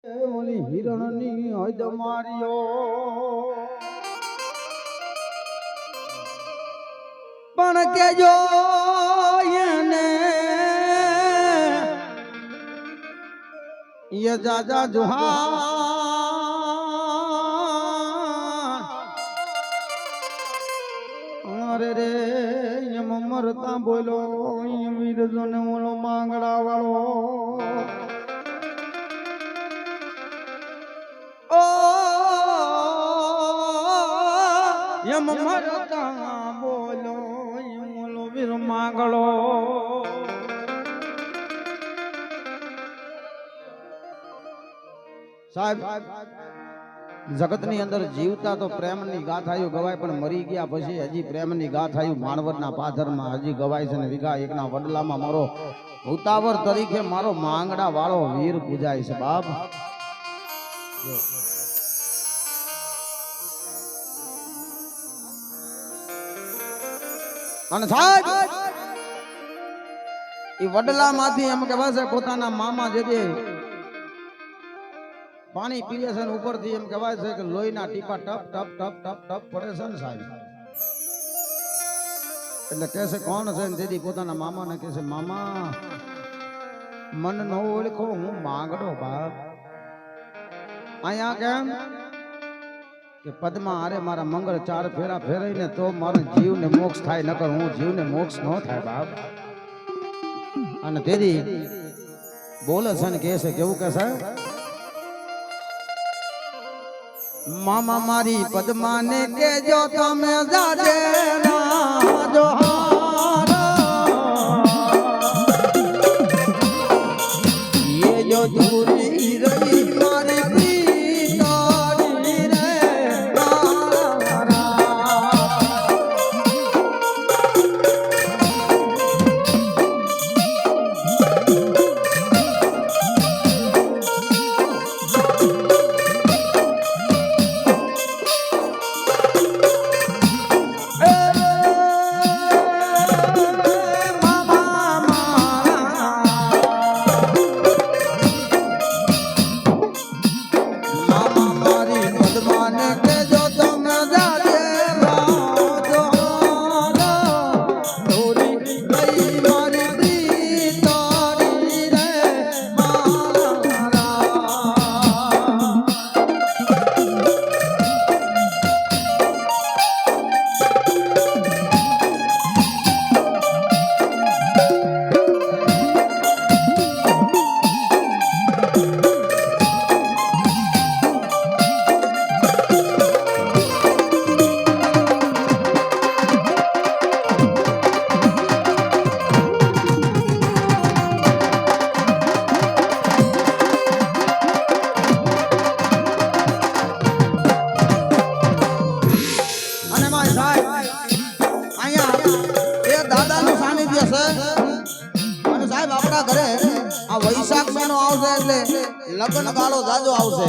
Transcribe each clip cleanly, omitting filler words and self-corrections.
ઓલી હિરણની હદ માર્યો પણ કેજો એને યે જાજા જુહાન અરે રે એમ મરતા બોલો વીરજો ને ઓલો માંગડા વાળો એમ મરતા બોલો ઓલો વીર માંગડો સાહેબ જગતની અંદર જીવતા તો પ્રેમની ગાથાયું ગવાય પણ મરી ગયા પછી હજી પ્રેમની ગાથાયું માણવરના પાથરમાં હજી ગવાય છે ને વીઘા એકના વડલામાં મારો ઉતાવર તરીકે મારો માંગડા વાળો વીર પૂજાય છે બાપ અને સાહેબ એ વડલામાંથી એમ કહેવાય છે પોતાના મામા જે પાણી પીવે છે ઉપરથી એમ કહેવાય છે કે લોહીના ટીપા ટપ ટપ ટપ ટપ ટપ પડે છે ને સાહેબ એટલે કહે છે કોણ છે ને તેથી પોતાના મામાને કહે છે મામા મન ન ઓળખો હું માંગડો બાપ અહીંયા કેમ કે પદ્મા અરે મારા મંગળ ચાર ફેરા ફેરાઈને તો મારો જીવને મોક્ષ થાય નકર હું જીવને મોક્ષ ન થાય બાપ અને તેથી બોલે છે ને કહે છે કેવું કહે છે મામા મારી પદ્માને કેજો તમે જાજે ના જોહાર ये जो दूरी रही मारी प्रीतारी रे વૈશાખ મહિનો આવશે એટલે લગ્ન ગાળો જાજો આવશે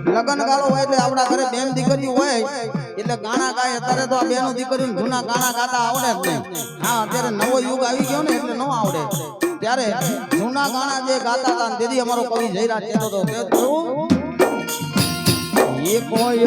લગ્ન ગાળો હોય એટલે આપણા ઘરે બેન દીકરીઓ હોય એટલે ગાણા ગાય અત્યારે તો આ બેનો દીકરીઓ જૂના ગાણા ગાતા આવડે જ નહીં હા અત્યારે નવો યુગ આવી ગયો ને એટલે ન આવડે ત્યારે જૂના ગાણા જે ગાતા હતા તેથી અમારો કવિ જયરાજ કહેતો હતો એ કોઈ